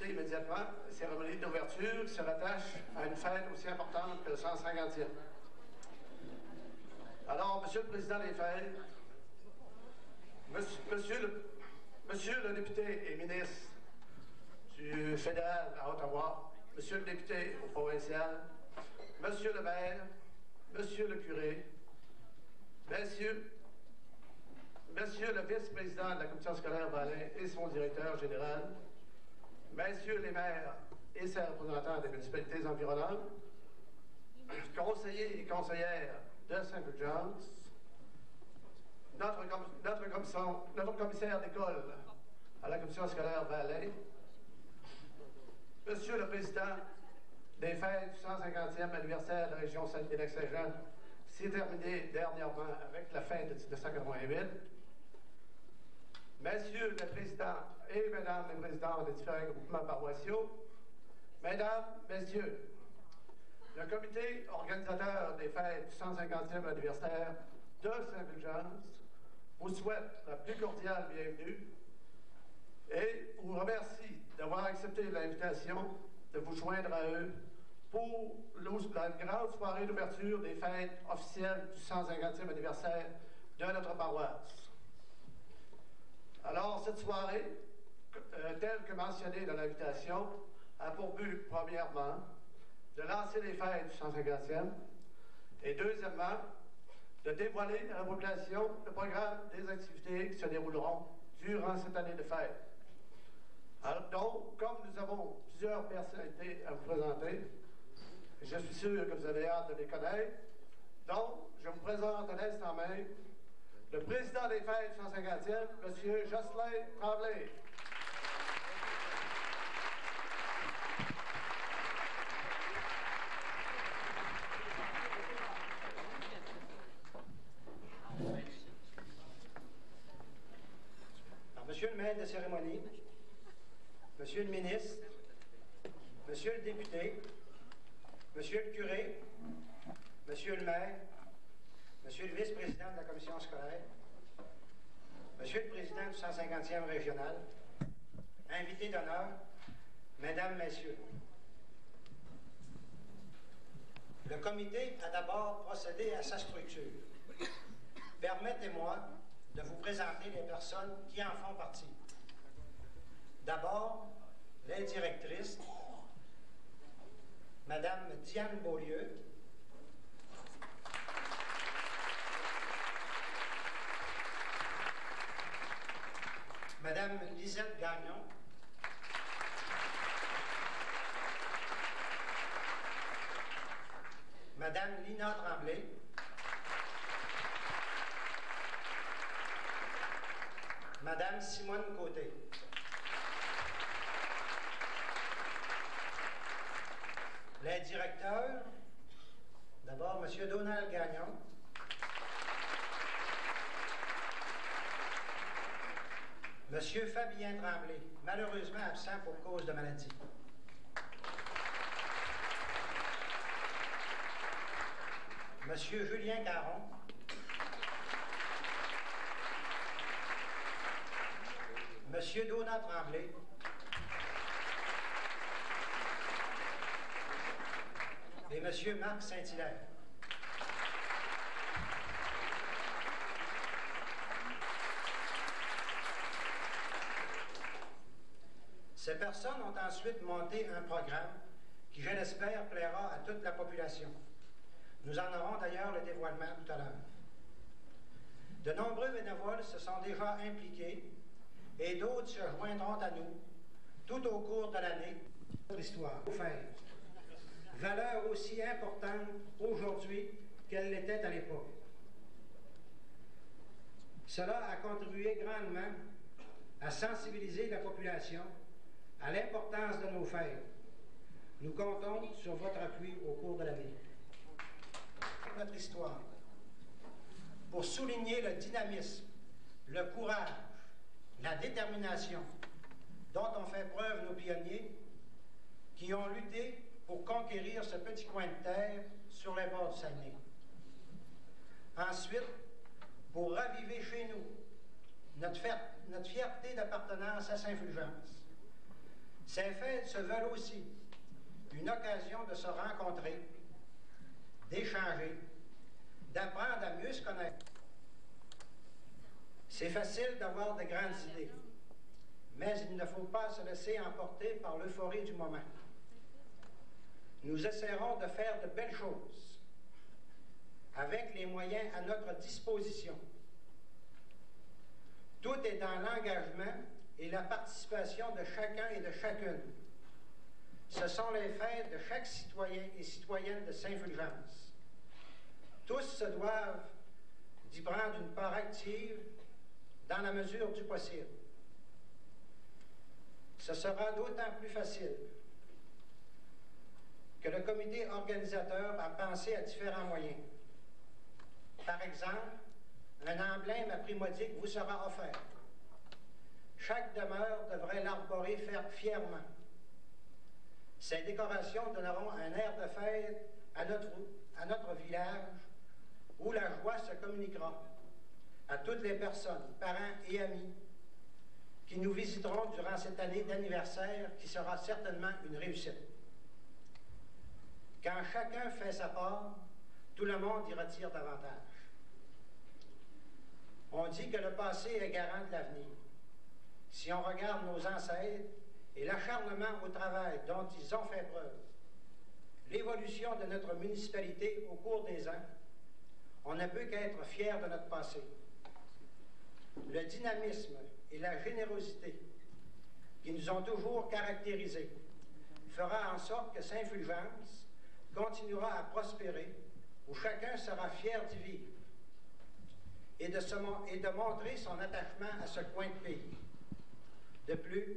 commencer immédiatement la cérémonie d'ouverture qui se rattache à une fête aussi importante que le 150e. Alors, Monsieur le Président des Fêtes, Monsieur le député et ministre du fédéral à Ottawa, Monsieur le député au provincial, Monsieur le maire, Monsieur le curé, Monsieur le vice-président de la commission scolaire Valais et son directeur général, Messieurs les maires et ses représentants des municipalités environnantes, conseillers et conseillères de Saint-Fulgence, notre commissaire d'école à la commission scolaire Valais, Monsieur le Président des fêtes du 150e anniversaire de la région Saint-Denis-Lac-Saint-Jean, qui s'est terminé dernièrement avec la fin de 1988, Messieurs les présidents et Mesdames les présidents des différents groupements paroissiaux, Mesdames, Messieurs, le comité organisateur des fêtes du 150e anniversaire de Saint-Fulgence vous souhaite la plus cordiale bienvenue et vous remercie d'avoir accepté l'invitation de vous joindre à eux pour la grande soirée d'ouverture des fêtes officielles du 150e anniversaire de notre paroisse. Alors, cette soirée, telle que mentionnée dans l'invitation, a pour but, premièrement, de lancer les fêtes du 150e et deuxièmement, de dévoiler à la population le programme des activités qui se dérouleront durant cette année de fête. Alors, donc, comme nous avons plusieurs personnalités à vous présenter, je suis sûr que vous avez hâte de les connaître, donc je vous présente à l'instant même le président des fêtes du 150e, M. Jocelyn Tremblay. Alors, Monsieur le maître de cérémonie, Monsieur le ministre, Monsieur le député, Monsieur le curé, Monsieur le maire, Monsieur le vice-président de la commission scolaire, Monsieur le président du 150e régional, invités d'honneur, Mesdames, Messieurs. Le comité a d'abord procédé à sa structure. Permettez-moi de vous présenter les personnes qui en font partie. D'abord, les directrices, Madame Diane Beaulieu, Madame Lisette Gagnon, Madame Lina Tremblay, Madame Simone Côté, les directeurs, d'abord M. Donald Gagnon, M. Fabien Tremblay, malheureusement absent pour cause de maladie. M. Julien Caron, M. Donald Tremblay, et M. Marc Saint-Hilaire. Ces personnes ont ensuite monté un programme qui, je l'espère, plaira à toute la population. Nous en aurons d'ailleurs le dévoilement tout à l'heure. De nombreux bénévoles se sont déjà impliqués et d'autres se joindront à nous tout au cours de l'année. L'histoire, valeur aussi importante aujourd'hui qu'elle l'était à l'époque. Cela a contribué grandement à sensibiliser la population à l'importance de nos fêtes. Nous comptons sur votre appui au cours de l'année. Notre histoire, pour souligner le dynamisme, le courage, la détermination dont ont fait preuve nos pionniers qui ont lutté pour conquérir ce petit coin de terre sur les bords du Saguenay. Ensuite, pour raviver chez nous notre fierté d'appartenance à Saint-Fulgence. Ces fêtes se veulent aussi une occasion de se rencontrer, d'échanger, d'apprendre à mieux se connaître. C'est facile d'avoir de grandes idées, mais il ne faut pas se laisser emporter par l'euphorie du moment. Nous essaierons de faire de belles choses avec les moyens à notre disposition. Tout est dans l'engagement et la participation de chacun et de chacune. Ce sont les fêtes de chaque citoyen et citoyenne de Saint-Fulgence. Tous se doivent d'y prendre une part active dans la mesure du possible. Ce sera d'autant plus facile que le comité organisateur a pensé à différents moyens. Par exemple, un emblème à prix modique vous sera offert. Chaque demeure devrait l'arborer fièrement. Ces décorations donneront un air de fête à notre village où la joie se communiquera à toutes les personnes, parents et amis qui nous visiteront durant cette année d'anniversaire qui sera certainement une réussite. Quand chacun fait sa part, tout le monde y retire davantage. On dit que le passé est garant de l'avenir. Si on regarde nos ancêtres et l'acharnement au travail dont ils ont fait preuve, l'évolution de notre municipalité au cours des ans, on ne peut qu'être fier de notre passé. Le dynamisme et la générosité qui nous ont toujours caractérisés fera en sorte que Saint-Fulgence continuera à prospérer, où chacun sera fier d'y vivre et de montrer son attachement à ce coin de pays. De plus,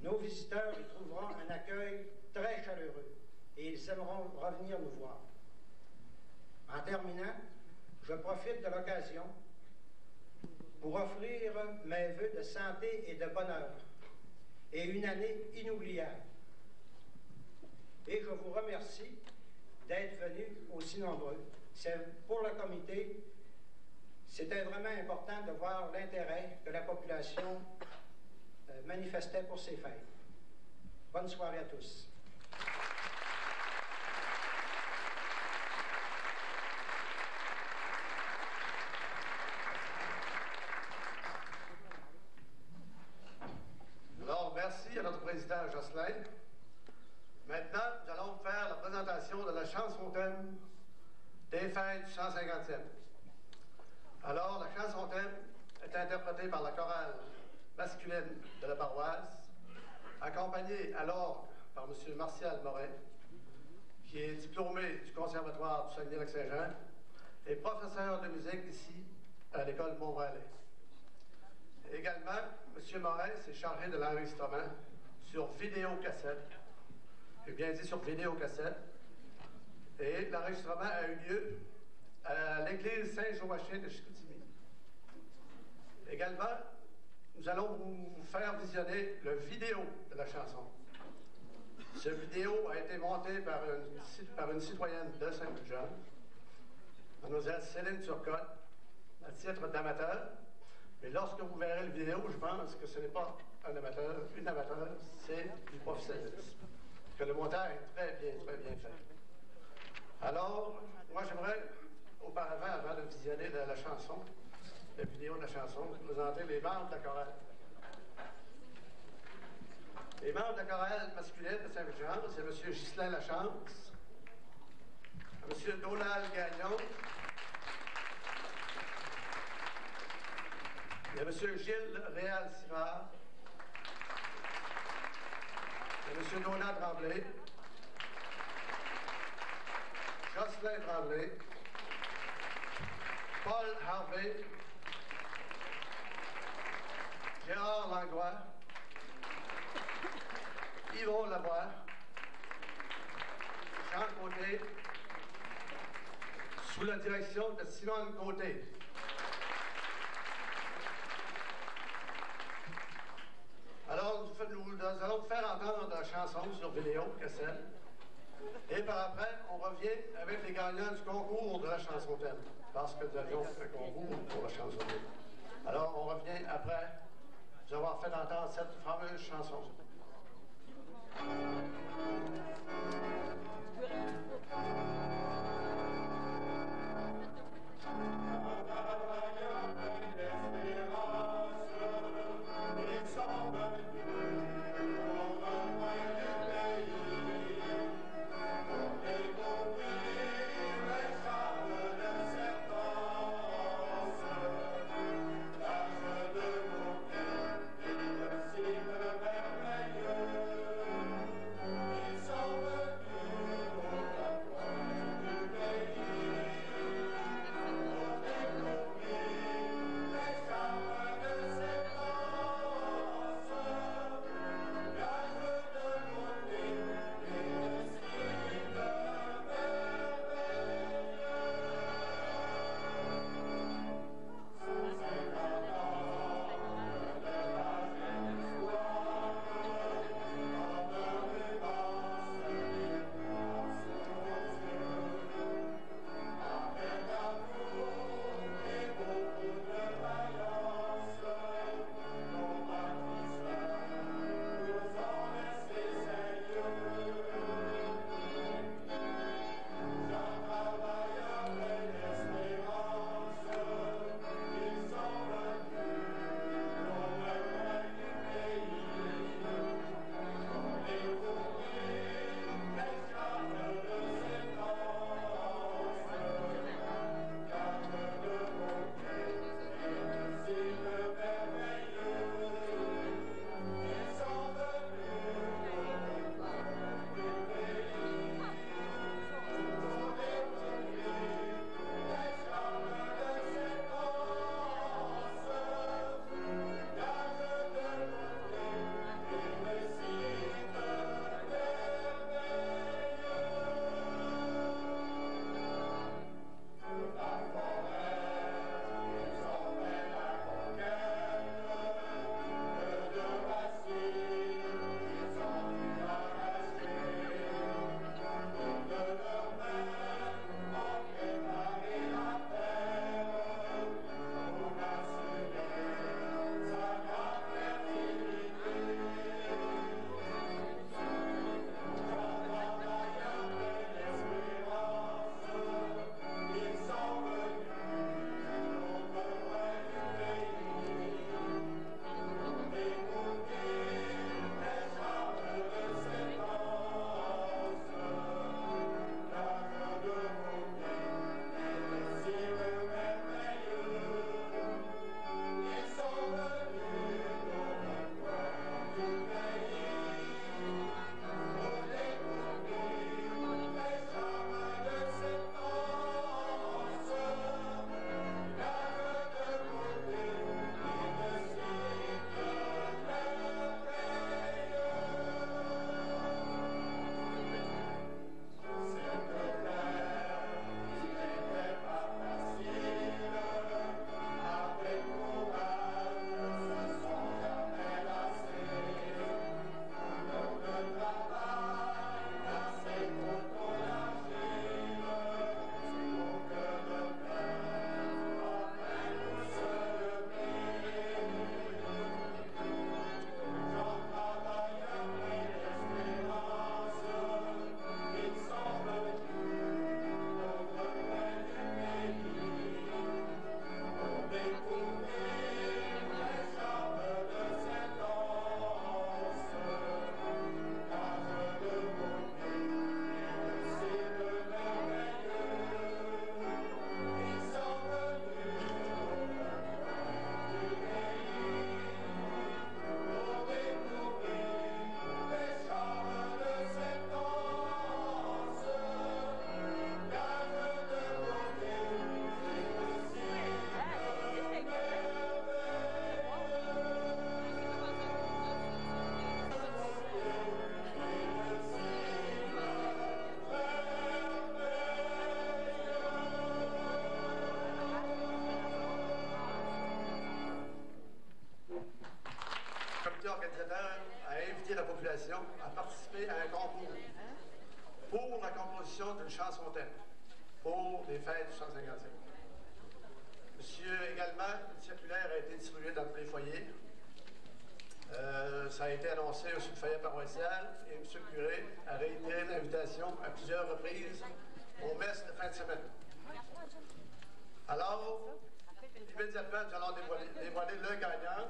nos visiteurs y trouveront un accueil très chaleureux et ils aimeront revenir nous voir. En terminant, je profite de l'occasion pour offrir mes vœux de santé et de bonheur et une année inoubliable. Et je vous remercie d'être venus aussi nombreux. Pour le comité, c'était vraiment important de voir l'intérêt que la population manifestait pour ces fêtes. Bonne soirée à tous. Alors, merci à notre président Jocelyn. Maintenant, nous allons faire la présentation de la chanson thème des fêtes du 150e. Alors, la chanson thème est interprétée par la chorale masculine de la paroisse, accompagnée à l'orgue par M. Martial Morin, qui est diplômé du Conservatoire du Saguenay-Lac-Saint-Jean et professeur de musique ici à l'école Mont-Valais. Également, M. Morin s'est chargé de l'enregistrement sur vidéocassette. J'ai bien dit sur vidéocassette. Et l'enregistrement a eu lieu à l'église Saint-Joachim de Chicoutimi. Également, nous allons vous faire visionner le vidéo de la chanson. Ce vidéo a été monté par une citoyenne de Saint-Fulgence, Mlle Céline Turcotte, à titre d'amateur. Mais lorsque vous verrez le vidéo, je pense que ce n'est pas un amateur, une amateur, c'est du professionnalisme. Que le montage est très bien fait. Alors, moi j'aimerais, auparavant, avant de visionner la chanson, la vidéo de la chanson, vous présenter les membres de la chorale. Les membres de la chorale masculine de Saint-Fulgence, c'est M. Ghislain Lachance, M. Donald Gagnon, il y a M. Gilles Réal-Sivard, il y a M. Donald Tremblay, Jocelyn Tremblay, Paul Harvey, Gérard Langlois, Yvon Lavoie, Jean Côté, sous la direction de Simone Côté. Alors, nous allons vous faire entendre la chanson sur vidéo, cassette. Et par après, on revient avec les gagnants du concours de la chanson thème. Parce que nous avions fait un concours pour la chanson thème. Alors, on revient après nous avoir fait entendre cette fameuse chanson. à participer à un concours pour la composition d'une chanson-thème pour les fêtes du 150e. Également, une circulaire a été distribuée dans tous les foyers. ça a été annoncé au sous-foyer paroissial et M. le curé a réitéré l'invitation à plusieurs reprises aux messes de fin de semaine. Alors, immédiatement, nous allons dévoiler le gagnant.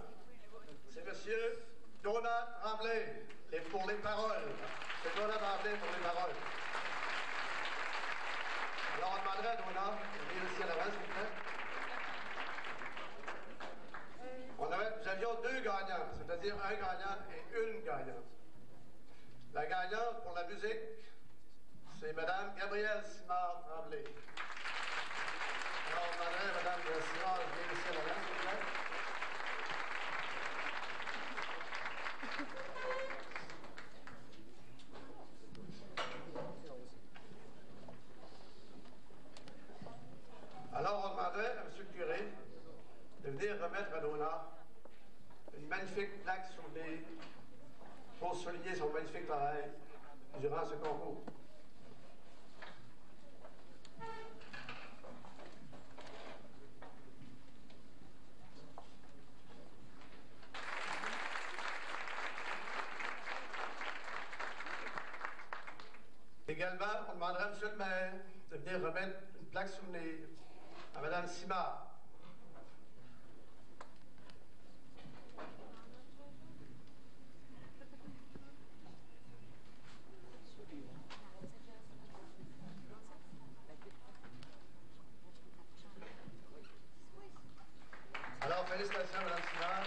C'est M. Donat Tremblay pour les paroles. C'est Donat Tremblay pour les paroles. Alors, on demanderait à Donat de venir ici à l'avant, s'il vous plaît. Nous avions deux gagnants, c'est-à-dire un gagnant et une gagnante. La gagnante pour la musique, c'est Mme Gabrielle Simard Tremblay. Alors, on demanderait à Mme Simard de venir ici à l'avant, s'il vous plaît. Alors, on demanderait à M. le curé de venir remettre à Donat une magnifique plaque soulignée pour souligner son magnifique travail durant ce concours. Également, on demandera à M. le maire de venir remettre une plaque souvenir à Mme Simard. Alors, félicitations, Mme Simard.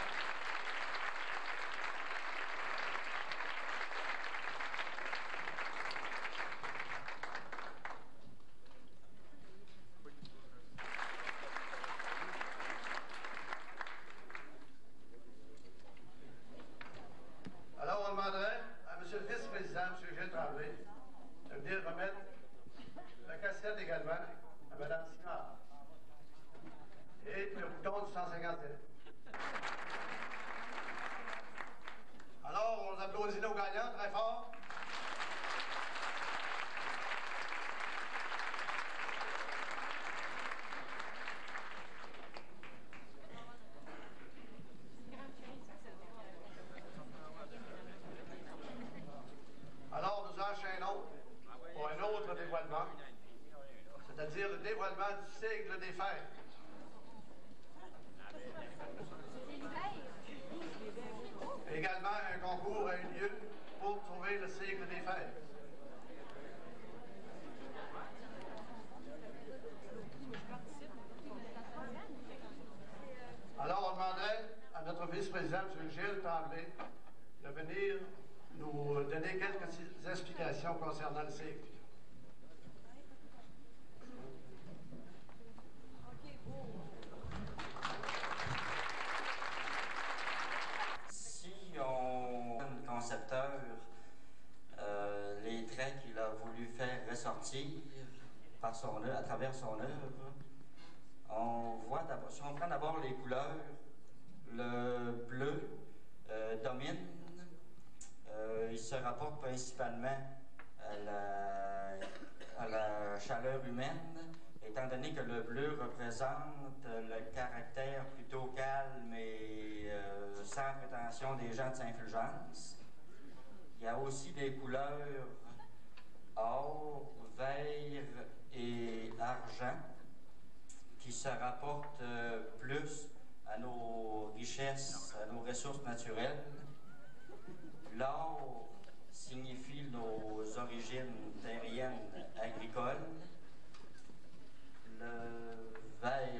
Alors, on demanderait à M. le vice-président, M. Gilles Tremblay, de venir remettre la cassette également à Mme Simard. Et le bouton du 151. Alors, on applaudit nos gagnants très fort. Alors, nous enchaînons pour un autre dévoilement, c'est-à-dire le dévoilement du sigle des fêtes. Également, un concours a eu lieu pour trouver le sigle des fêtes. Alors, on demanderait à notre vice-président, M. Gilles Tremblay, de venir nous donner quelques explications concernant le sigle. Concepteur, les traits qu'il a voulu faire ressortir par son œuvre, à travers son œuvre, on voit d'abord, si on prend d'abord les couleurs, le bleu domine, il se rapporte principalement à la chaleur humaine, étant donné que le bleu représente le caractère plutôt calme et sans prétention des gens de Saint-Fulgence. Il y a aussi des couleurs or, vert et argent qui se rapportent plus à nos richesses, à nos ressources naturelles. L'or signifie nos origines terriennes agricoles. Le vert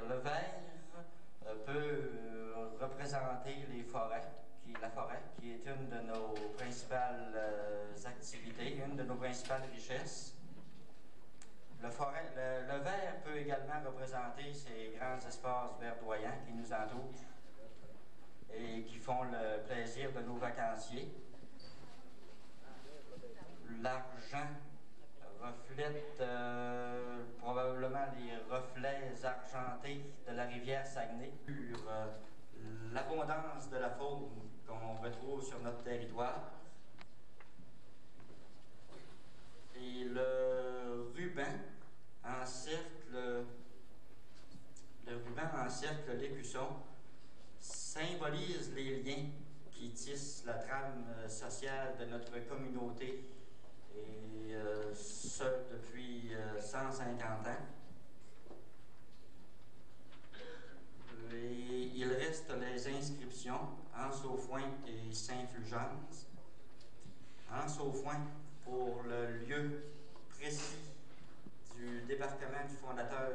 peut représenter la forêt, qui est une de nos principales activités, une de nos principales richesses. Le vert peut également représenter ces grands espaces verdoyants qui nous entourent et qui font le plaisir de nos vacanciers. L'argent reflète probablement les reflets argentés de la rivière Saguenay sur l'abondance de la faune qu'on retrouve sur notre territoire. Et le ruban encercle l'écusson, symbolise les liens qui tisse la trame sociale de notre communauté, et ce depuis 150 ans. Et il reste les inscriptions Anse-aux-Fointes et Saint-Fulgence. Anse-aux-Fointes pour le lieu précis du débarquement du fondateur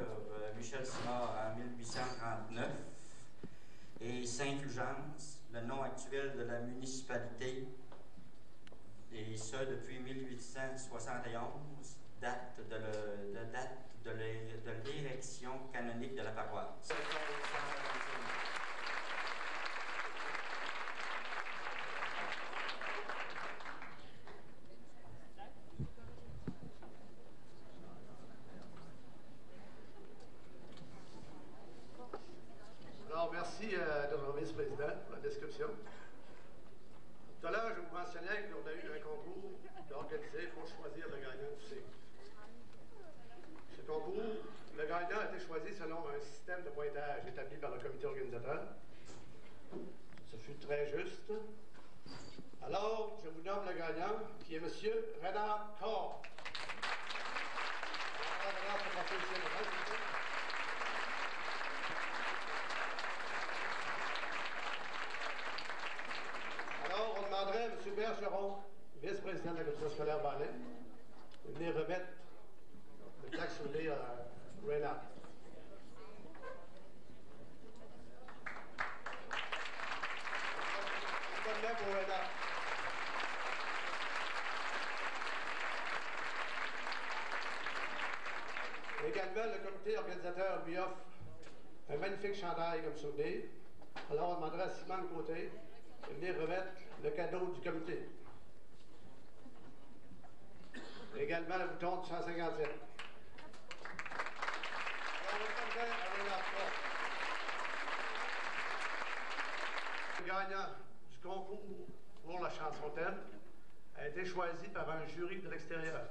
Michel Simard en 1839, et Saint-Fulgence, le nom actuel de la municipalité, et ce depuis 1871, date de l'érection canonique de la paroisse. Alors, merci notre vice-président pour la description. Tout à l'heure, je vous mentionnais qu'on a eu un concours organisé pour choisir le gagnant du cycle. Ce concours, le gagnant a été choisi selon un système de pointage établi par le comité organisateur. Ce fut très juste. Alors, je vous nomme le gagnant, qui est M. Renard Corr. Alors, on demanderait à M. Bergeron, vice-président de la commission scolaire Ballet, de venir remettre le plaque sur les Renard. Bonne main pour Renard. Également, le comité organisateur lui offre un magnifique chandail comme souvenir. Alors, on demanderait à Simone Côté de venir remettre le cadeau du comité. Également, le bouton du 157. Alors, on demanderait à Renard Corr. Le gagnant du concours pour la chanson thème a été choisi par un jury de l'extérieur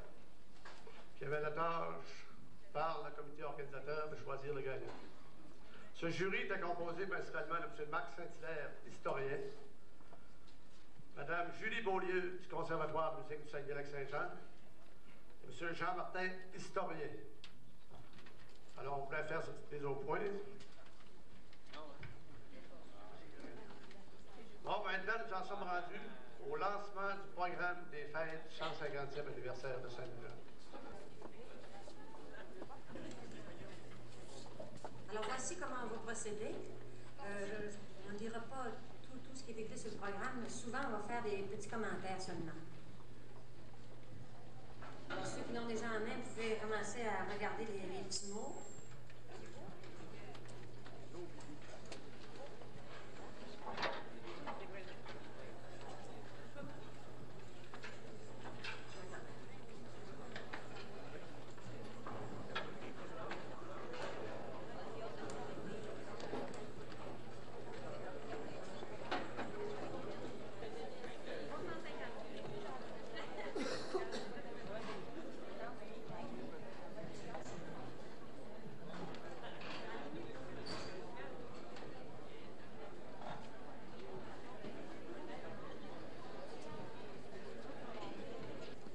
qui avait la tâche par le comité organisateur de choisir le gagnant. Ce jury était composé principalement de M. Marc Saint-Hilaire, historien, Mme Julie Beaulieu du Conservatoire de musique du Saguenay-Lac-Saint-Jean, et M. Jean-Martin, historien. Alors, on pourrait faire cette petite mise au point. Bon, maintenant, nous en sommes rendus au lancement du programme des fêtes du 150e anniversaire de Saint-Jean. Alors, voici comment on va procéder. On ne dira pas tout ce qui est écrit sur le programme, mais souvent, on va faire des petits commentaires seulement. Alors, ceux qui l'ont déjà en main, vous pouvez commencer à regarder les petits mots.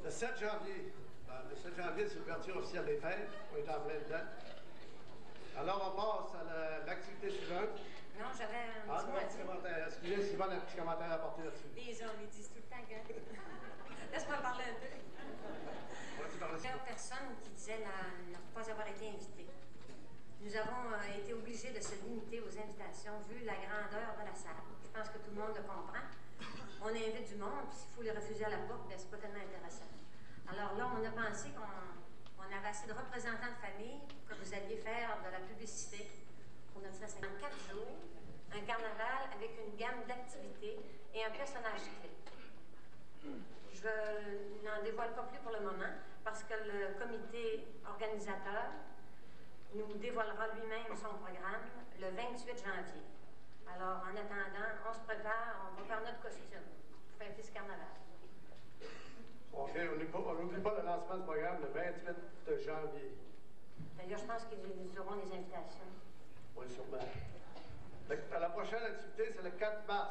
Le 7 janvier, c'est l'ouverture officielle des fêtes. On est en plein dedans. Alors, on passe à l'activité suivante. Non, j'avais un Ah, petit non, mot à un petit dire. commentaire. Excusez, Sylvain, un petit commentaire à apporter là-dessus. Les hommes, ils disent tout le temps que... Laisse-moi parler un peu. Vas-y, par là. Plusieurs personnes qui disaient ne pas avoir été invitées. Nous avons été obligés de se limiter aux invitations vu la grandeur de la salle. Je pense que tout le monde le comprend. On invite du monde, puis s'il faut les refuser à la porte, bien, c'est pas tellement intéressant. Alors là, on a pensé qu'on avait assez de représentants de famille, que vous alliez faire de la publicité pour notre 154 jours, un carnaval avec une gamme d'activités et un personnage clé. Je n'en dévoile pas plus pour le moment, parce que le comité organisateur nous dévoilera lui-même son programme le 28 janvier. Alors, en attendant, on se prépare, on va faire notre costume pour fêter ce carnaval. OK, on n'oublie pas le lancement du programme le 28 janvier. D'ailleurs, je pense qu'ils auront des invitations. Oui, sûrement. La prochaine activité, c'est le 4 mars.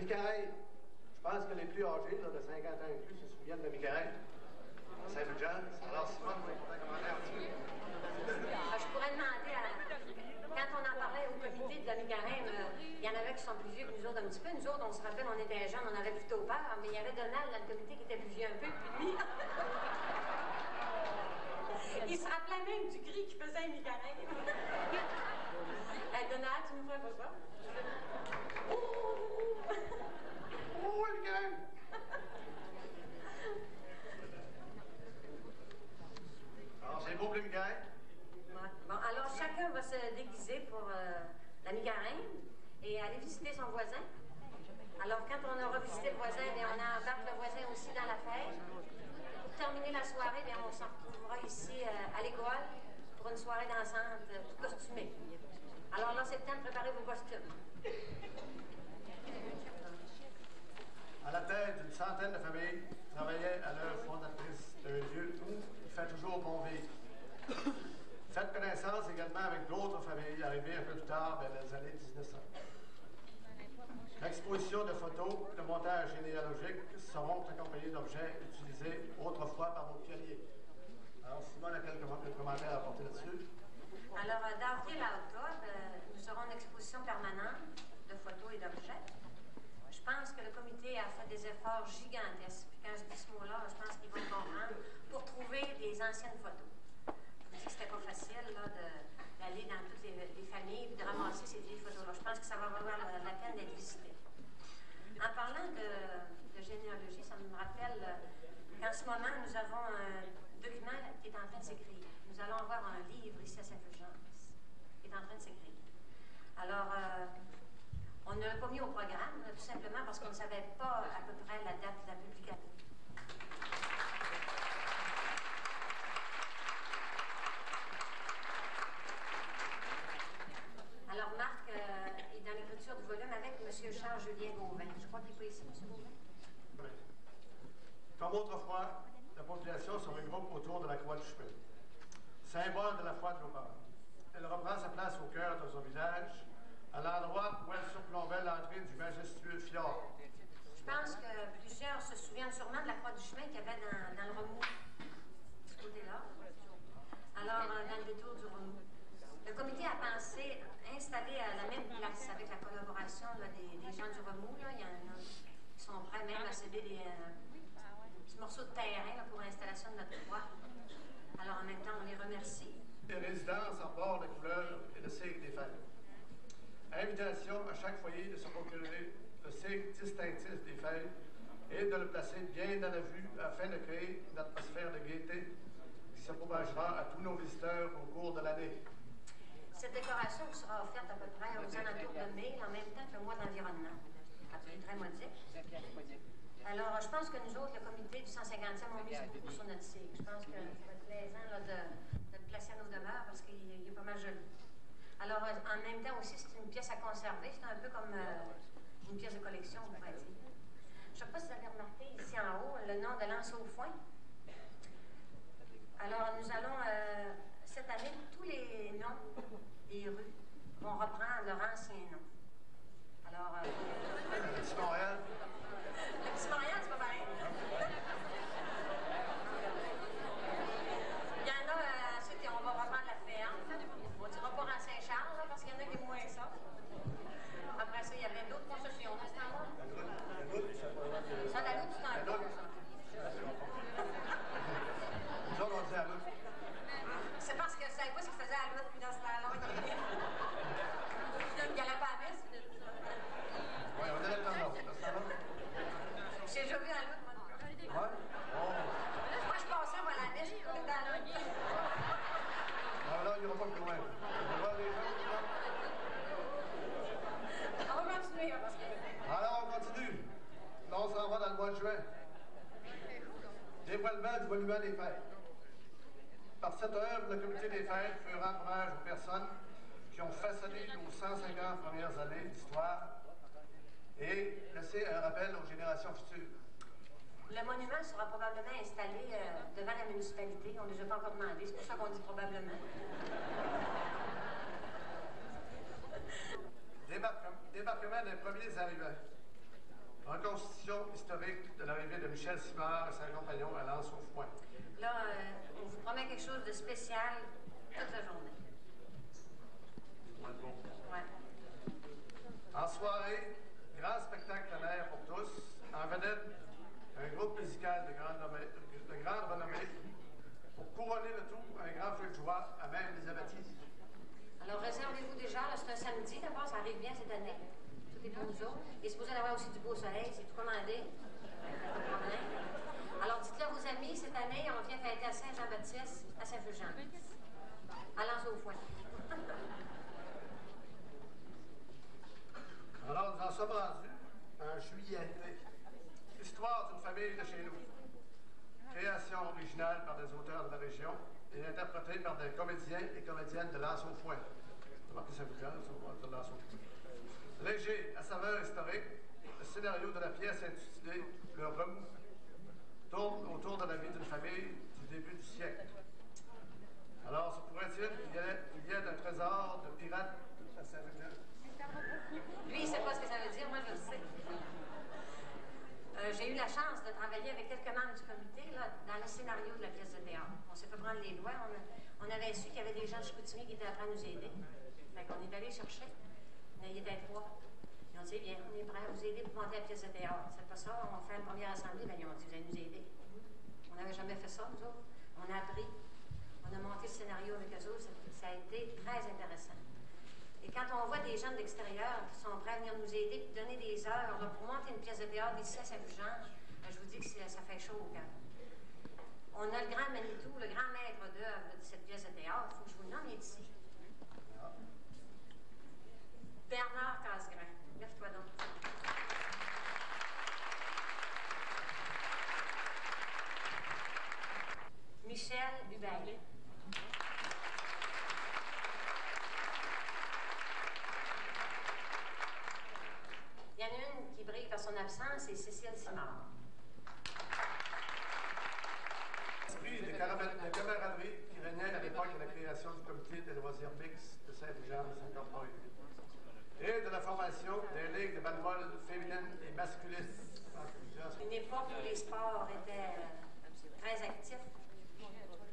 mi-carême, je pense que les plus âgés, là, de 50 ans et plus, se souviennent de mi-carême. Saint-Jean. Alors, Simone, vous pouvez commander un petit peu. Je pourrais demander quand on en parlait au comité de la mi-carême, il y en avait qui sont plus vieux que nous autres un petit peu. Nous autres, on se rappelle, on était jeunes, on avait plutôt peur, mais il y avait Donald dans le comité qui était plus vieux un peu, puis lui. Il se rappelait même du cri qu'il faisait à mi-carême. Hey, Donald, tu nous ferais pas ça? Oh, le gang! Alors, c'est beau pour le mi-carême? Bon, alors chacun va se déguiser pour la mi-carême et aller visiter son voisin. Alors, quand on aura visité le voisin, bien, on embarque le voisin aussi dans la fête. Pour terminer la soirée, bien, on s'en retrouvera ici à l'école pour une soirée dansante tout costumée. Alors là, c'est le temps de préparer vos costumes. À la tête d'une centaine de familles travaillait à l'œuvre fondatrice d'un lieu qui fait toujours bon vivre. Faites connaissance également avec d'autres familles arrivées un peu plus tard vers les années 1900. L'exposition de photos et de montages généalogiques seront accompagnés d'objets utilisés autrefois par nos pionniers. Alors, Simone a quelques commentaires à apporter là-dessus. Alors, d'avril à octobre, nous aurons une exposition permanente de photos et d'objets. Je pense que le comité a fait des efforts gigantesques. Puis quand je dis ce mot-là, je pense qu'ils vont comprendre pour trouver des anciennes photos. Je vous dis que c'était pas facile d'aller dans toutes les familles et de ramasser ces vieilles photos-là. Je pense que ça va valoir la peine d'être visité. En parlant de généalogie, ça me rappelle qu'en ce moment, nous avons un document qui est en train de s'écrire. Nous allons avoir un livre ici à Saint-Fulgence qui est en train de s'écrire. Alors, on ne l'a pas mis au programme, tout simplement parce qu'on ne savait pas à peu près la date de la publication. Alors, Marc est dans l'écriture du volume avec M. Charles-Julien Gauvin. Je crois qu'il est pas ici, M. Gauvin. Oui. Comme autrefois, la population se regroupe autour de la croix du chemin, symbole de la foi de nos parents. Elle reprend sa place au cœur de son village, à l'endroit où elle surplombait l'entrée du majestueux fjord. Je pense que plusieurs se souviennent sûrement de la croix du chemin qu'il y avait dans le remous, de ce côté-là. Alors, dans le détour du remous. Le comité a pensé installer à la même place, avec la collaboration là, des gens du remous. Là. Il y en a qui sont prêts même à céder des petits morceaux de terrain là, pour l'installation de notre croix. Alors, en même temps, on les remercie. Les résidences en bord de couleur et le signe des fêtes. Invitation à chaque foyer de se procurer le signe distinctif des fêtes et de le placer bien dans la vue afin de créer une atmosphère de gaieté qui se propagera à tous nos visiteurs au cours de l'année. Cette décoration vous sera offerte à peu près aux alentours de mai, en même temps que le mois de l'environnement. C'est très modique. Alors, je pense que nous autres, le comité du 150e, on mise beaucoup sur notre signe. Je pense que ça va être plaisant là, de le placer à nos demeures parce qu'il est pas mal joli. Alors, en même temps aussi, c'est une pièce à conserver. C'est un peu comme une pièce de collection, on pourrait dire. Je ne sais pas si vous avez remarqué ici en haut le nom de l'Anse au Foin. Alors, nous allons, cette année, tous les noms des rues vont reprendre leur ancien nom. Alors, Le petit Montréal. le petit Montréal, c'est pas pareil. Il y en a, ceux qui on va reprendre la ferme. On ne dira pas en Saint-Charles, là, parce qu'il y en a qui aiment moins ça. Après ça, il y avait d'autres concessions dans ce temps-là. Ça, la Loutre, c'est un peu, ça. Nous autres, on dit à l'autre. C'est parce que je ne savais pas ce qu'il faisait à l'autre, puis dans ce temps-là. Il n'y allait pas à la messe, puis tout ça. Oui, on allait dans l'autre. J'ai déjà vu à l'autre, moi. Ouais? Oh. Moi, je passais à la messe, je suis tout dans l'autre. Alors là, il n'y aura pas de loin. On va voir les gens. On va continuer, parce que... Alors, on continue. Là, on s'en va dans le mois de juin. Dévoilement du monument des fêtes. Par cette œuvre, le comité des fêtes fait rendre hommage aux personnes qui ont façonné nos 150 premières années d'histoire et laisser un rappel aux générations futures. Le monument sera probablement installé devant la municipalité. On ne les a pas encore demandé, c'est pour ça qu'on dit probablement. Débarquement des premiers arrivants. Reconstitution historique de l'arrivée de Michel Simard et ses compagnons à L'Anse-au-Foin. Là, on vous promet quelque chose de spécial toute la journée. Ouais. En soirée, grand spectacle plein air pour tous. En vedette, un groupe musical de grande renommée. Pour couronner le tout, un grand feu de joie à Mère Elisabethie. Alors, réservez-vous déjà. C'est un samedi, d'abord, ça arrive bien cette année. Tout est pour nous autres. Il est supposé y avoir aussi du beau soleil. C'est tout commandé. Pas de problème. Alors, dites-le à vos amis, cette année, on vient fêter à Saint-Jean-Baptiste, à Saint-Fulgence. À L'Anse-au-Foin. Alors, nous en sommes rendus en juillet. Histoire d'une famille de chez nous. Création originale par des auteurs de la région et interprétée par des comédiens et comédiennes de L'Anse-au-Foin. Remarquez ça, de L'Anse-au-Foin. Léger, à saveur historique, le scénario de la pièce intitulée Le Remous tourne autour de la vie d'une famille du début du siècle. Alors, se pourrait-il qu'il y ait un trésor de pirates à Saint-Fulgence? Lui, il ne sait pas ce que ça veut dire, moi je le sais. J'ai eu la chance de travailler avec quelques membres du comité là, dans le scénario de la pièce de théâtre. On s'est fait prendre les doigts. On avait su qu'il y avait des gens de Chicoutimi qui étaient prêts à nous aider. Fait qu'on est allé chercher. Il était 3. Ils ont dit, bien, on est prêts à vous aider pour monter la pièce de théâtre. C'est pas ça, on fait une première assemblée. Bien, ils ont dit, vous allez nous aider. On n'avait jamais fait ça, nous autres. On a appris. On a monté le scénario avec eux autres. Ça a été très intéressant. Et quand on voit des gens de l'extérieur qui sont prêts à venir nous aider et donner des heures là, pour monter une pièce de théâtre ici à Saint-Fulgence, je vous dis que ça fait chaud au cœur. On a le grand Manitou, le grand maître d'œuvre de cette pièce de théâtre. Il faut que je vous le nomme, il est ici. Bernard Casgrain. Lève-toi donc. Michel Hubert. Il y en a une qui brille par son absence, c'est Cécile Simard. L'esprit de camaraderie qui régnait à l'époque de la création du comité des loisirs mixtes de Saint-Fulgence incorporé et de la formation des ligues de balle-voile féminines et masculines. Une époque où les sports étaient très actifs.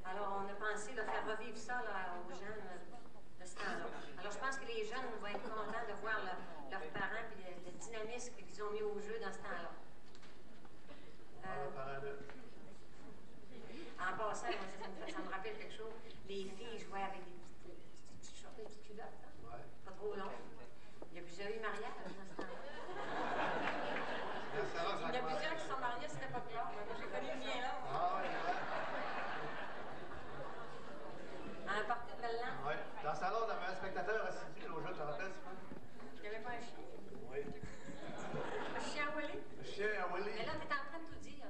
Alors, on a pensé de faire revivre ça là, aux jeunes de ce temps-là. Alors, je pense que les jeunes vont être contents de voir leurs parents et le dynamisme qu'ils ont mis au jeu dans ce temps-là. En passant, ça me rappelle quelque chose. Les filles jouaient avec des petits shorts, des petites culottes, hein? Ouais. Pas trop long. Il y a plusieurs eu mariages dans ce temps-là. Il y a plusieurs qui sont mariés à cette époque-là. Moi, j'ai connu le mien là. Ah, oui, Un parti de belle langue. oui. Dans ce salon, on avait un spectateur assidu au jeu, tu te rappelles, c'est quoi? Il n'y avait pas un chien. Oui. Un chien à Willy? Le chien à Willy. Mais là, tu es en train de tout dire.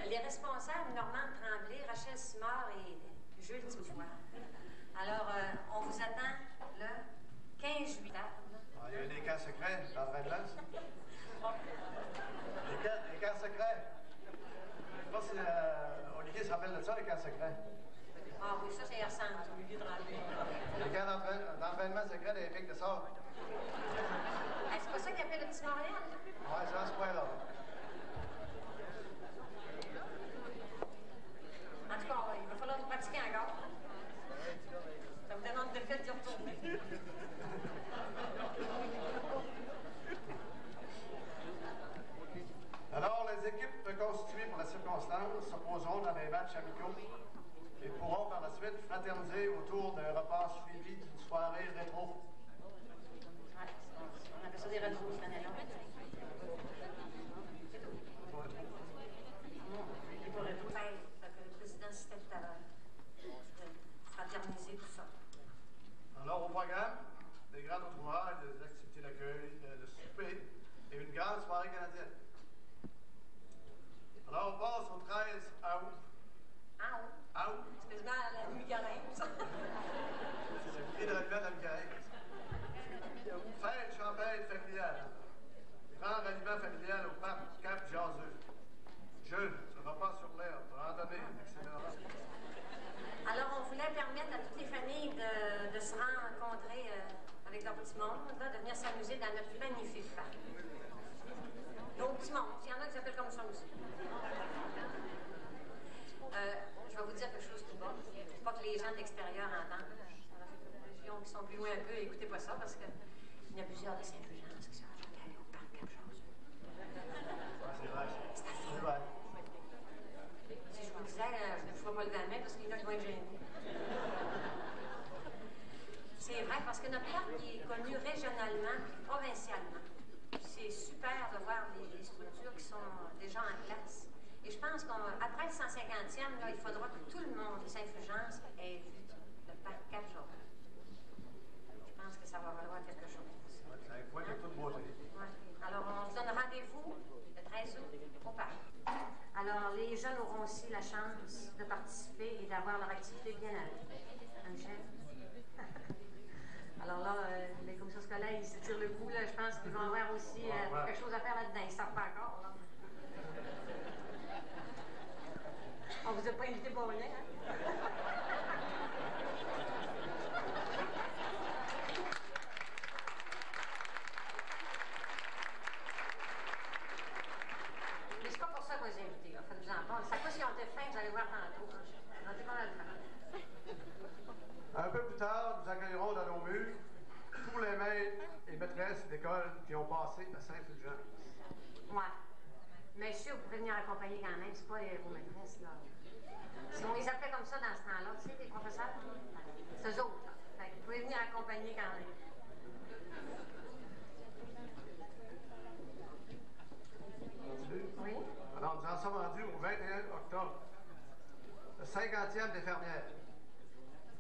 Les responsables, Normand Tremblay, Rachel Simard et Jules Dubois. Alors, on vous attend le 15 juillet. Ah, il y a eu des camps secrets dans le Vindelands. Les camps secrets. Je sais pas si Olivier se rappelle de ça, les camps secrets. Ah oui, ça ressemble au milieu de Tremblay. Les camps d'entraînement secret des pics de sort. C'est pas ça qu'il appelle le petit Montréal? Oui, c'est à ce point-là. En tout cas, il va falloir nous pratiquer encore. Ça vous demande de fait d'y retourner. Alors, les équipes reconstituées pour la circonstance s'opposeront dans les matchs amicaux et pourront par la suite fraterniser autour d'un repas suivi d'une soirée rétro. pense qu'après le 150e, là, il faudra que tout le monde de Saint-Fulgence ait vu le parc 4 jours. Je pense que ça va valoir quelque chose. C'est un point de toute beauté. Ouais. Alors, on vous donne rendez-vous le 13 août au parc. Alors, les jeunes auront aussi la chance de participer et d'avoir leur activité bien à eux. Michel? Alors là, les commissions scolaires, ils se tirent le coup, là. Je pense qu'ils vont avoir aussi quelque chose à faire là-dedans. Ils ne savent pas encore, là. On vous a pas invité pour rien, hein? Mais c'est pas pour ça qu'on les a invités, là. Faites-vous-en pas. C'est pas si on était faim, vous allez voir tantôt. On était pas mal Un peu plus tard, nous accueillerons dans nos murs tous les maîtres et maîtresses d'école qui ont passé à Saint-Fulgence. Ouais. Mais je suis sûr, vous pouvez venir accompagner quand même. C'est pas les héros maîtresses, là. Si on les appelait comme ça dans ce temps-là, tu sais, les professeurs, c'est eux autres, là. Fait que vous pouvez venir accompagner quand même. Oui? Alors, nous en sommes rendus au 21 octobre, le 50e des fermières.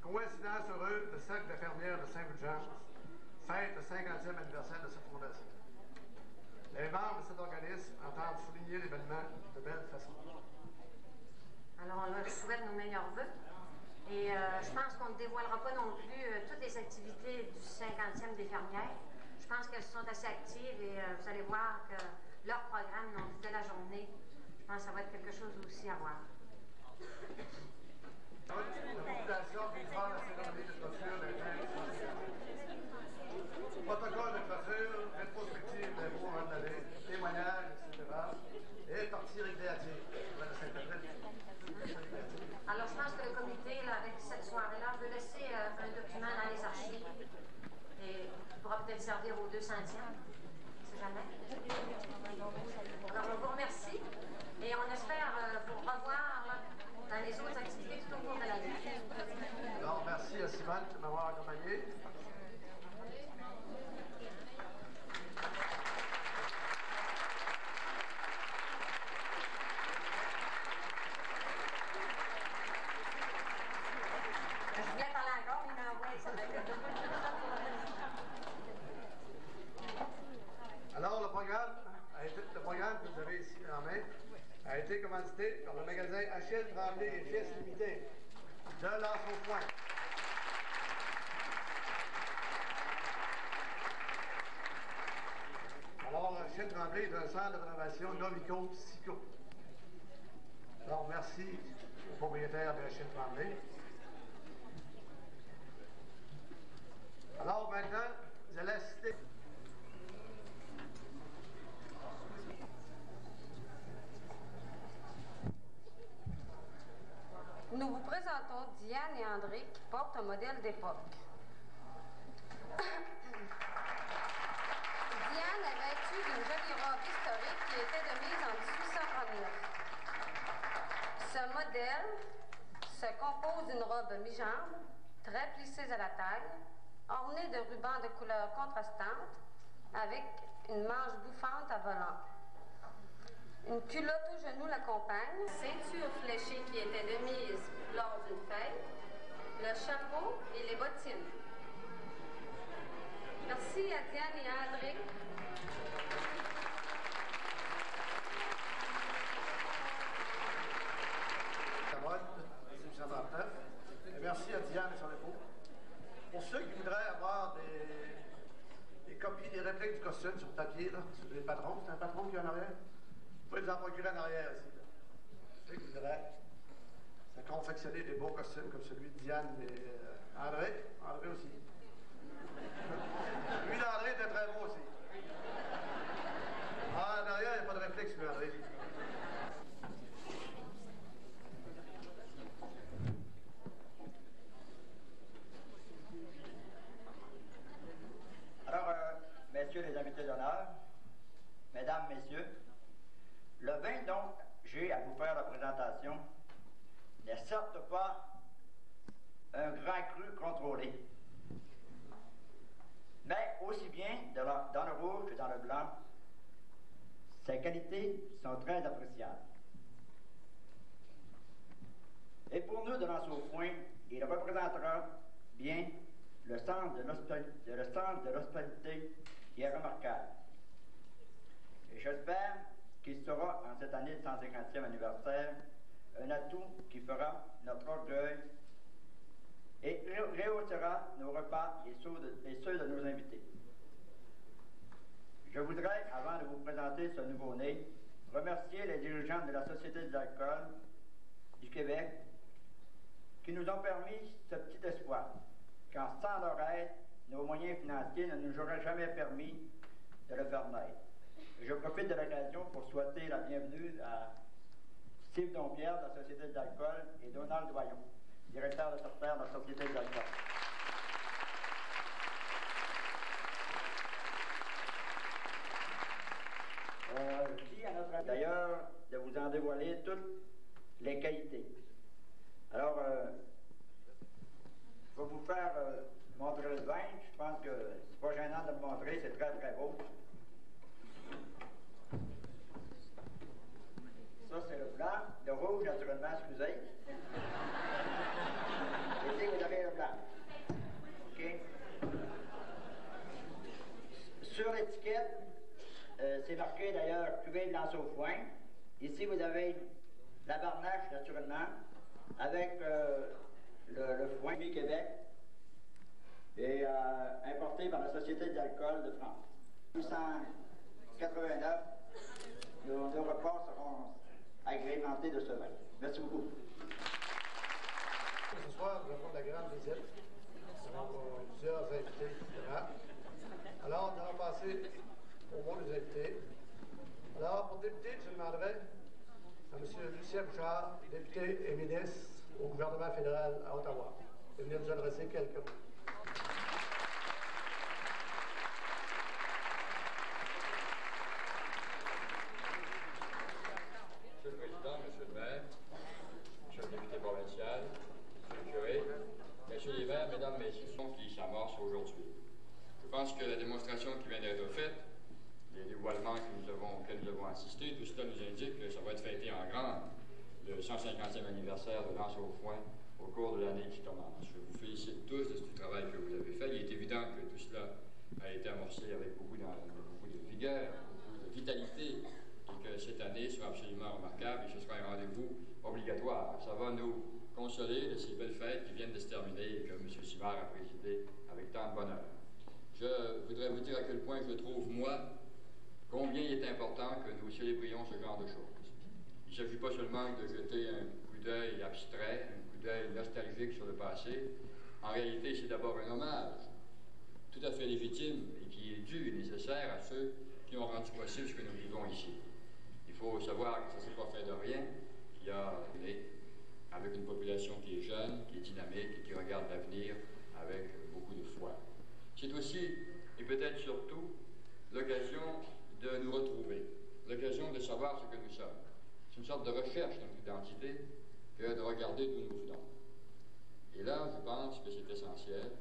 Coïncidence heureuse, le cercle des fermières de Saint-Fulgence fête le 50e anniversaire de sa fondation. Les membres de cet organisme entendent souligner l'événement de belle façon. Alors, on leur souhaite nos meilleurs vœux. Et je pense qu'on ne dévoilera pas non plus toutes les activités du 50e des fermières. Je pense qu'elles sont assez actives et vous allez voir que leur programme, donc, de la journée, je pense que ça va être quelque chose aussi à voir. La population vivra la cérémonie de clôture des fêtes du 50e. Protocole de clôture, rétrospective des beaux randonnées, témoignages, etc. Et partie récréative. Alors, je pense que le comité, là, avec cette soirée-là, veut laisser un document dans les archives et qui pourra peut-être servir au 200e. On ne sait jamais. Alors, on vous remercie et on espère vous revoir là, dans les autres activités tout au cours de l'année. Alors, merci à Simone de m'avoir accompagné. Je voulais parler encore, mais il m'a envoyé ça. Alors, le programme que vous avez ici en main a été commandité par le magasin Achille Tremblay et Fils Limité de L'Anse-au-Foin. Alors, Achille Tremblay est un centre de rénovation Novico-Sico. Alors, merci au propriétaire de Achille Tremblay. Alors, maintenant, vous allez assister. Nous vous présentons Diane et André qui portent un modèle d'époque. Diane est vêtue d'une jolie robe historique qui était de mise en 1839. Ce modèle se compose d'une robe mi-jambe, très plissée à la taille, ornée de rubans de couleurs contrastantes, avec une manche bouffante à volant. Une culotte au genou l'accompagne, ceinture fléchée qui était de mise lors d'une fête, le chapeau et les bottines. Merci à Diane et à André. Et merci à Diane et son époux. Pour ceux qui voudraient avoir des copies, des répliques du costume sur papier, là, sur les patrons, c'est un patron qui est en arrière. Vous pouvez les en procurer en arrière ici. Là. Ceux qui voudraient confectionner des beaux costumes comme celui de Diane et André. André aussi. Lui d'André était très beau aussi. Ah, en arrière, il n'y a pas de réplique sur lui, André. Alors, messieurs les invités d'honneur, mesdames, messieurs, le vin dont j'ai à vous faire la présentation n'est certes pas un grand cru contrôlé, mais aussi bien dans le rouge que dans le blanc, ses qualités sont très appréciables. Et pour nous, de Lanse-au-Foin, il représentera bien le centre de l'hospitalité qui est remarquable. Et j'espère qu'il sera, en cette année de 150e anniversaire, un atout qui fera notre orgueil et rehaussera nos repas et ceux de nos invités. Je voudrais, avant de vous présenter ce nouveau-né, remercier les dirigeants de la Société de l'alcool du Québec qui nous ont permis ce petit espoir, car sans leur aide, nos moyens financiers ne nous auraient jamais permis de le faire naître. Je profite de l'occasion pour souhaiter la bienvenue à Steve Dompierre de la Société de l'alcool et Donald Doyon, directeur de secrétaire de la Société de l'alcool. Qui à notre d'ailleurs de vous en dévoiler toutes les qualités. Alors, je vais vous faire montrer le vin. Je pense que c'est pas gênant de le montrer, c'est très très beau. Ça, c'est le blanc. Le rouge, naturellement, excusez. Ici, vous avez le blanc. OK? Sur l'étiquette, c'est marqué d'ailleurs cuvée de Lanse-au-Foin. Ici, vous avez la barnache, naturellement, avec le foin du Québec et importé par la Société de l'alcool de France. 1889, nos repas seront agrémentés de ce vin. Merci beaucoup. Ce soir, nous avons la grande visite. Nous avons plusieurs invités différents. Alors, nous allons passer au mot des invités. Alors, pour débuter, je demanderai à M. Lucien Bouchard, député et ministre au gouvernement fédéral à Ottawa, de venir nous adresser quelques mots. Monsieur le Président, Monsieur le maire, Monsieur le député provincial, Monsieur le curé, Messieurs les maires, Mesdames, Messieurs, qui s'amorce aujourd'hui. Je pense que la démonstration qui vient d'être faite, les dévoilements auxquels nous avons assisté, tout cela nous indique que ça va être fêté en grand le 150e anniversaire de Lanse-au-Foin au cours de l'année qui commence. Je vous félicite tous de ce travail que vous avez fait. Il est évident que tout cela a été amorcé avec beaucoup de vigueur, beaucoup de vitalité, et que cette année sera absolument remarquable et ce sera un rendez-vous obligatoire. Ça va nous consoler de ces belles fêtes qui viennent de se terminer et que M. Simard a présidé avec tant de bonheur. Je voudrais vous dire à quel point je trouve, moi, combien il est important que nous célébrions ce genre de choses. Il ne s'agit pas seulement de jeter un coup d'œil abstrait, un coup d'œil nostalgique sur le passé. En réalité, c'est d'abord un hommage tout à fait légitime et qui est dû et nécessaire à ceux qui ont rendu possible ce que nous vivons ici. Il faut savoir que ça ne s'est pas fait de rien, qu'il y a avec une population qui est jeune, qui est dynamique et qui regarde l'avenir avec beaucoup de foi. C'est aussi, et peut-être surtout, l'occasion de nous retrouver, l'occasion de savoir ce que nous sommes. C'est une sorte de recherche de notre identité que de regarder d'où nous venons. Et là, je pense que c'est essentiel.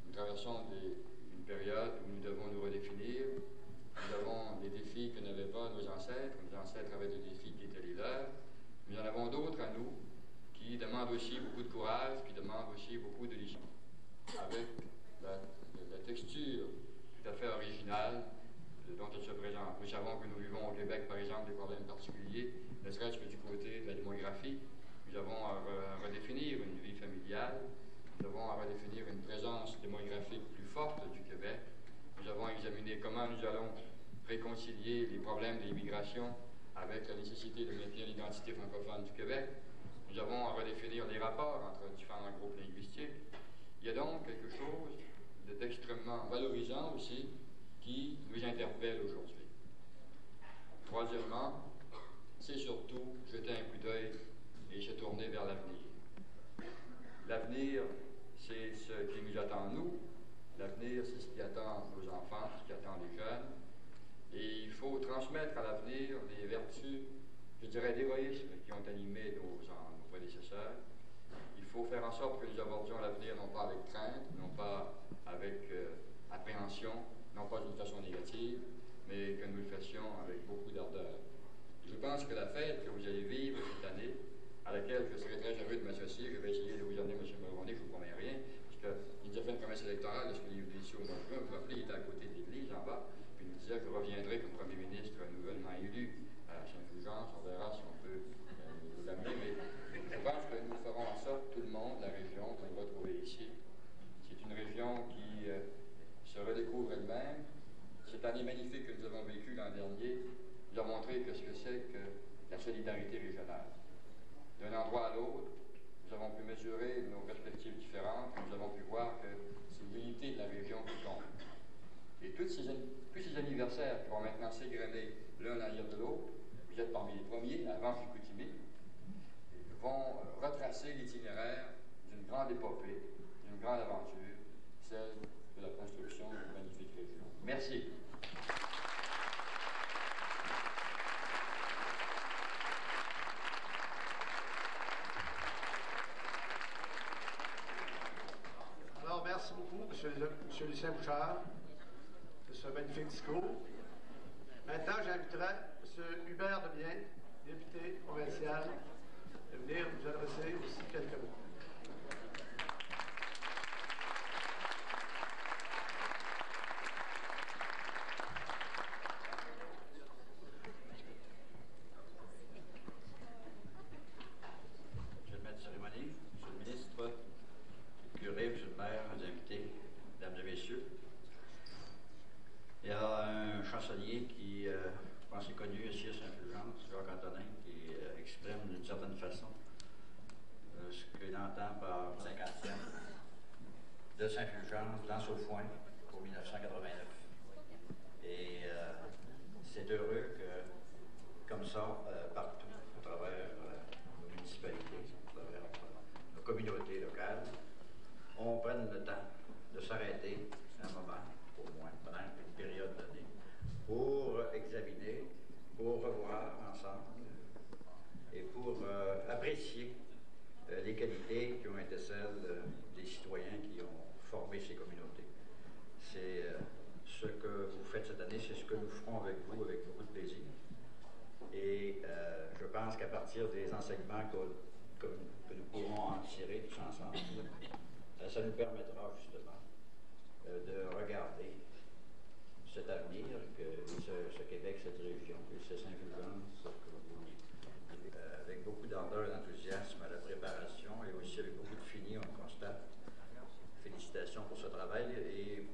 Nous traversons une période où nous devons nous redéfinir. Nous avons des défis que n'avaient pas nos ancêtres. Nos ancêtres avaient des défis qui étaient les leurs. Mais il y en avons d'autres à nous qui demandent aussi beaucoup de courage, qui demandent aussi beaucoup de licences. Avec la texture tout à fait originale dont elle se présente. Nous savons que nous vivons au Québec, par exemple, des problèmes particuliers, ne serait-ce que du côté de la démographie. Nous avons à redéfinir une vie familiale. Nous avons à redéfinir une présence démographique plus forte du Québec. Nous avons à examiner comment nous allons réconcilier les problèmes de l'immigration avec la nécessité de maintenir l'identité francophone du Québec. Nous avons à redéfinir les rapports entre différents groupes linguistiques. Il y a donc quelque chose d'extrêmement valorisant aussi qui nous interpelle aujourd'hui. Troisièmement, c'est surtout jeter un coup d'œil et se tourner vers l'avenir. L'avenir, c'est ce qui nous attend nous. L'avenir, c'est ce qui attend nos enfants, ce qui attend les jeunes. Et il faut transmettre à l'avenir les vertus, je dirais, d'héroïsme qui ont animé nos prédécesseurs. Il faut faire en sorte que nous abordions l'avenir non pas avec crainte, non pas avec appréhension, non pas d'une façon négative, mais que nous le fassions avec beaucoup d'ardeur. Je pense que la fête que vous allez vivre cette année à laquelle je serais très heureux de m'associer. Je vais essayer de vous amener, M. Mulroney, je ne vous promets rien, puisqu'il nous a fait une promesse électorale lorsque il est ici au mois de juin. Vous vous rappelez, il était à côté de l'église, en bas, puis il nous disait que je reviendrai comme premier ministre nouvellement élu à Saint-Fulgence. On verra si on peut nous l'amener, mais je pense que nous ferons en sorte, tout le monde, la région, de nous retrouver ici. C'est une région qui se redécouvre elle-même. Cette année magnifique que nous avons vécue l'an dernier nous a montré ce que c'est que la solidarité régionale. D'un endroit à l'autre, nous avons pu mesurer nos perspectives différentes, nous avons pu voir que c'est l'unité de la région qui compte. Et tous ces anniversaires qui vont maintenant s'égrener l'un derrière de l'autre, vous êtes parmi les premiers, avant Chicoutimi, vont retracer l'itinéraire d'une grande épopée, d'une grande aventure, celle de la construction d'une magnifique région. Merci. Alors, merci beaucoup, M. Lucien Bouchard, de ce magnifique discours. Maintenant, j'inviterai M. Hubert Demien, député provincial, de venir nous adresser aussi quelques mots. Monsieur le maître de cérémonie, Monsieur le ministre, le curé, Monsieur le maire, les invités, Mesdames et Messieurs, il y a un chansonnier qui, je pense, est connu ici à Saint-Fulgence, Jacques Antonin, qui exprime d'une certaine façon ce qu'il entend par 50e de Saint-Fulgence dans au foin pour 1989. Et c'est heureux que, comme ça, partout, à travers nos municipalités, à travers nos communautés locales, on prenne le temps de s'arrêter un moment, au moins, pendant une période donnée, pour examiner, pour revoir ensemble et pour apprécier les qualités qui ont été celles des citoyens qui ont formé ces communautés. C'est ce que vous faites cette année, c'est ce que nous ferons avec vous, avec beaucoup de plaisir. Et je pense qu'à partir des enseignements que nous pourrons en tirer tous ensemble, ça nous permettra justement de regarder cet avenir, que ce Québec, cette région, et ce Saint-Fulgence, avec beaucoup d'ardeur et d'enthousiasme à la préparation et aussi avec beaucoup de fini, on constate. Félicitations pour ce travail et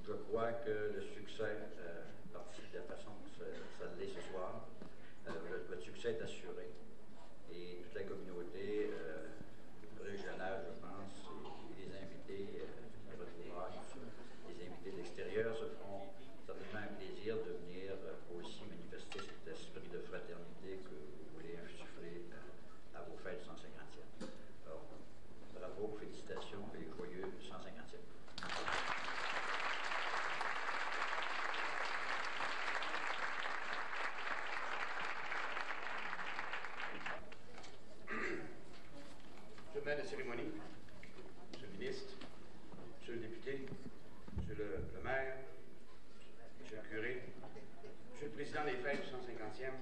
je crois que le succès, parti de la façon que ça l'est ce soir, votre succès est assuré et toute la communauté régionale, je pense, et les invités de retrouvera, les invités de l'extérieur se feront certainement un plaisir de venir aussi manifester cet esprit de fraternité que vous voulez insuffler à vos fêtes 150e. Alors, bravo, félicitations et joyeux 150e. Monsieur le maire de cérémonie, Monsieur le ministre, Monsieur le député, Monsieur le maire, Monsieur le curé, Monsieur le président des fêtes du 150e,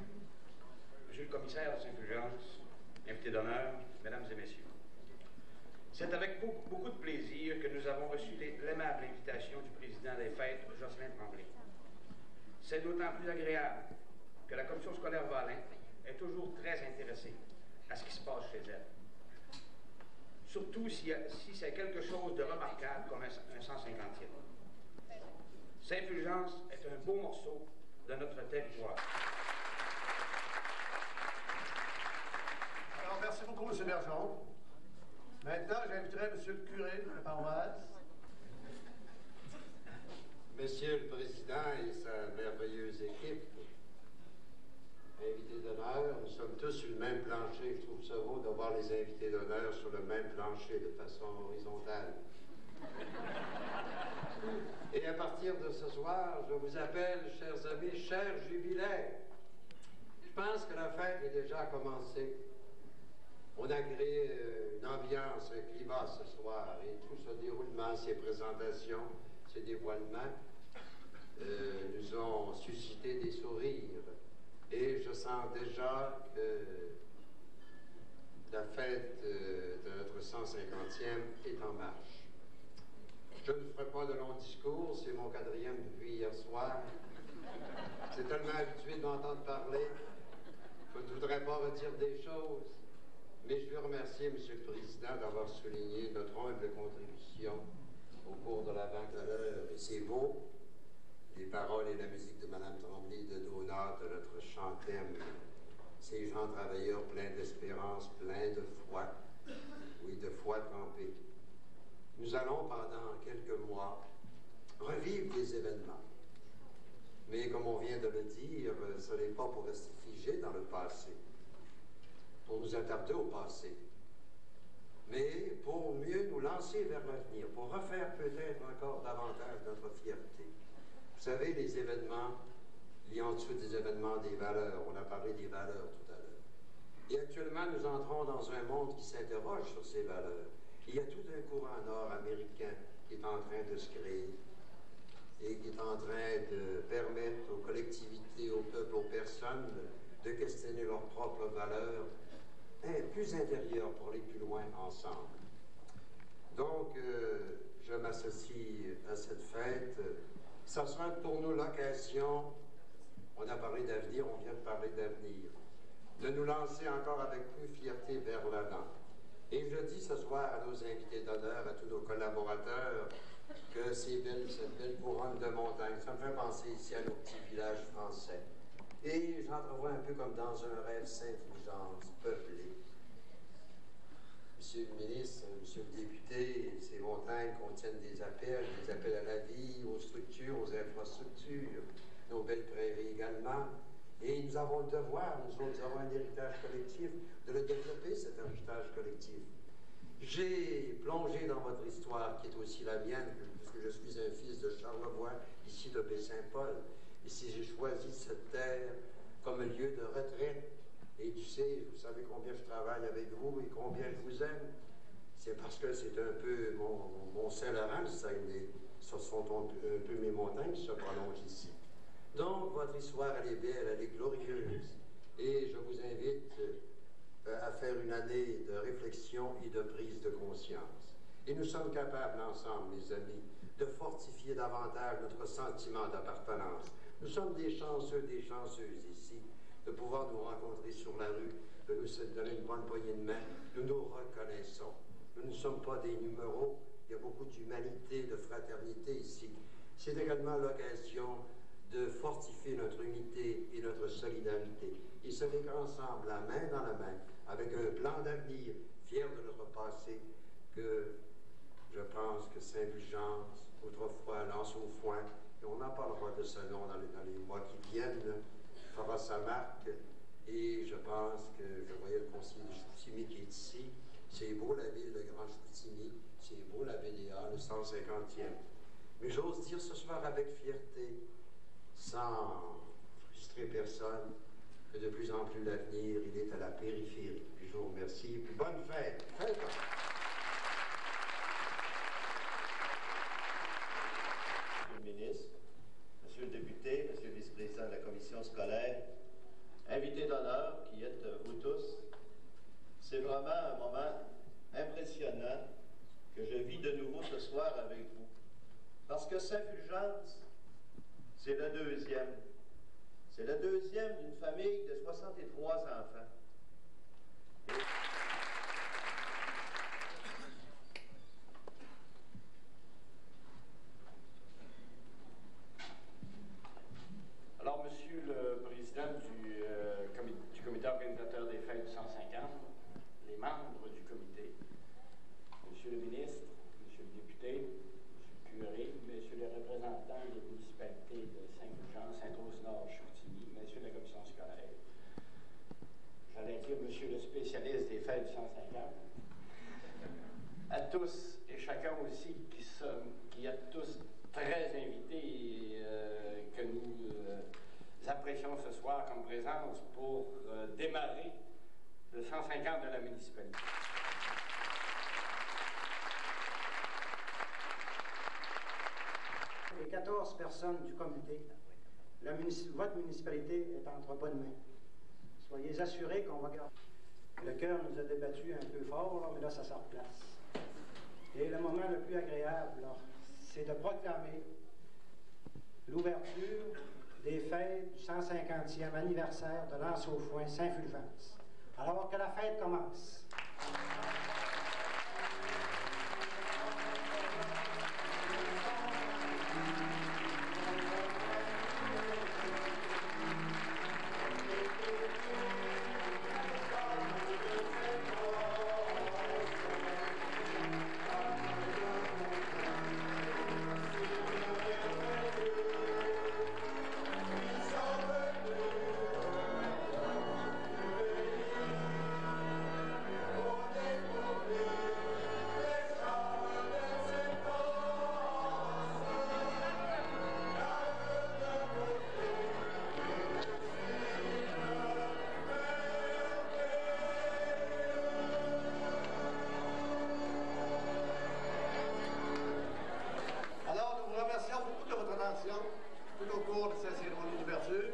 Monsieur le commissaire de Saint-Fulgence, invités d'honneur, Mesdames et Messieurs. C'est avec beaucoup de plaisir que nous avons reçu l'aimable invitation du président des fêtes, Jocelyn Tremblay. C'est d'autant plus agréable que la commission scolaire Valin est toujours très intéressée à ce qui se passe chez elle. Surtout si c'est quelque chose de remarquable comme un 150e. Saint-Fulgence est un beau morceau de notre territoire. Alors, merci beaucoup, M. Bergeron. Maintenant, j'inviterai M. le curé de la paroisse. Monsieur le Président et sa merveilleuse équipe, invités d'honneur, nous sommes tous sur le même plancher. Je trouve ça beau d'avoir les invités d'honneur sur le même plancher de façon horizontale. Et à partir de ce soir, je vous appelle, chers amis, chers jubilaires. Je pense que la fête est déjà commencée. On a créé une ambiance, un climat ce soir, et tout ce déroulement, ces présentations, ces dévoilements nous ont suscité des sourires. Et je sens déjà que la fête de notre 150e est en marche. Je ne ferai pas de long discours, c'est mon 4e depuis hier soir. C'est tellement habitué de m'entendre parler, je ne voudrais pas redire des choses, mais je veux remercier M. le Président d'avoir souligné notre humble contribution au cours de la vente à l'heure. Et c'est beau, les paroles et la musique de Mme Tremblay de Donat, de notre chant-thème. Ces gens travailleurs pleins d'espérance, pleins de foi, oui, de foi trempée. Nous allons, pendant quelques mois, revivre des événements. Mais comme on vient de le dire, ce n'est pas pour rester figé dans le passé, pour nous attarder au passé, mais pour mieux nous lancer vers l'avenir, pour refaire peut-être encore davantage notre fierté. Vous savez, les événements, il y a en dessous des événements des valeurs. On a parlé des valeurs tout à l'heure. Et actuellement, nous entrons dans un monde qui s'interroge sur ces valeurs. Il y a tout un courant nord-américain qui est en train de se créer et qui est en train de permettre aux collectivités, aux peuples, aux personnes de questionner leurs propres valeurs plus intérieures pour aller plus loin ensemble. Donc, je m'associe à cette fête. Ça sera pour nous l'occasion, on a parlé d'avenir, on vient de parler d'avenir, de nous lancer encore avec plus fierté vers l'avant. Et je dis ce soir à nos invités d'honneur, à tous nos collaborateurs, que cette belle couronne de montagne, ça me fait penser ici à nos petits villages français. Et j'entrevois un peu comme dans un rêve Saint-Fulgence, peuplé. Monsieur le ministre, monsieur le député, ces montagnes contiennent des appels à la vie, aux structures, aux infrastructures, nos belles prairies également. Et nous avons le devoir, nous avons un héritage collectif, de le développer, cet héritage collectif. J'ai plongé dans votre histoire, qui est aussi la mienne, puisque je suis un fils de Charlevoix, ici de Baie-Saint-Paul. Ici, j'ai choisi cette terre comme un lieu de retraite. Et tu sais, vous savez combien je travaille avec vous et combien je vous aime. C'est parce que c'est un peu mon Saint-Laurent, ce sont un peu mes montagnes qui se prolongent ici. Donc, votre histoire, elle est belle, elle est glorieuse. Et je vous invite à faire une année de réflexion et de prise de conscience. Et nous sommes capables ensemble, mes amis, de fortifier davantage notre sentiment d'appartenance. Nous sommes des chanceux, des chanceuses ici, de pouvoir nous rencontrer sur la rue, de nous donner une bonne poignée de main. Nous nous reconnaissons. Nous ne sommes pas des numéros. Il y a beaucoup d'humanité, de fraternité ici. C'est également l'occasion de fortifier notre unité et notre solidarité. Et ce n'est qu'ensemble, la main dans la main, avec un plan d'avenir, fiers de notre passé, que je pense que Saint-Fulgence, autrefois Lance au Foin, et on en parlera de ce nom dans les mois qui viennent, fera sa marque. Et je pense que je voyais le conseiller de Chicoutimi qui est ici. C'est beau la ville de Grand Chicoutimi, c'est beau la BDA, le 150e. Mais j'ose dire ce soir avec fierté, sans frustrer personne, que de plus en plus l'avenir, il est à la périphérie. Puis je vous remercie. Bonne fête. Fête. Monsieur le ministre, monsieur le député, monsieur le vice-président de la commission scolaire, invités d'honneur qui êtes vous tous, c'est vraiment un moment impressionnant que je vis de nouveau ce soir avec vous. Parce que Saint-Fulgence, c'est le deuxième. C'est le deuxième d'une famille de 63 enfants. Alors, Monsieur le Président du comité organisateur des fêtes du 150, les membres du comité, Monsieur le ministre, Monsieur le député, Monsieur le curé, Messieurs les représentants des municipalités de Saint-Fulgence, Sainte-Rose-Nord, Chicoutimi, Messieurs de la commission scolaire, j'allais dire Monsieur le spécialiste des fêtes du 150, à tous et chacun aussi qui êtes tous très invités et que nous apprécions ce soir comme présence pour démarrer le 150 de la municipalité. Les 14 personnes du comité, votre municipalité est entre bonnes mains. Soyez assurés qu'on va garder. Le cœur nous a débattu un peu fort, là, mais là, ça se replace. Et le moment le plus agréable, c'est de proclamer l'ouverture des fêtes du 150e anniversaire de Lanse-au-Foin Saint-Fulgence. Alors que la fête commence. Tout au cours de cette cérémonie d'ouverture.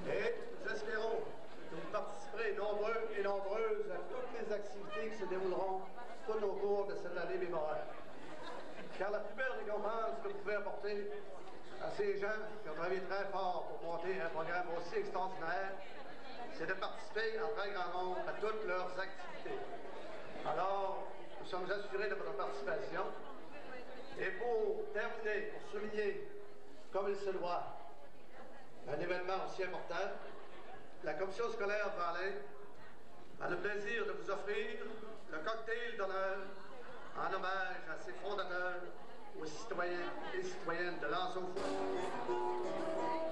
Et nous espérons que vous participerez nombreux et nombreuses à toutes les activités qui se dérouleront tout au cours de cette année mémorable. Car la plus belle récompense que vous pouvez apporter à ces gens qui ont travaillé très fort pour monter un programme aussi extraordinaire, c'est de participer en très grand nombre à toutes leurs activités. Alors, nous sommes assurés de votre participation. Et pour terminer, pour souligner, comme il se doit, un événement aussi important, la commission scolaire de Valin a le plaisir de vous offrir le cocktail d'honneur en hommage à ses fondateurs, aux citoyens et citoyennes de Lanse-au-Foin.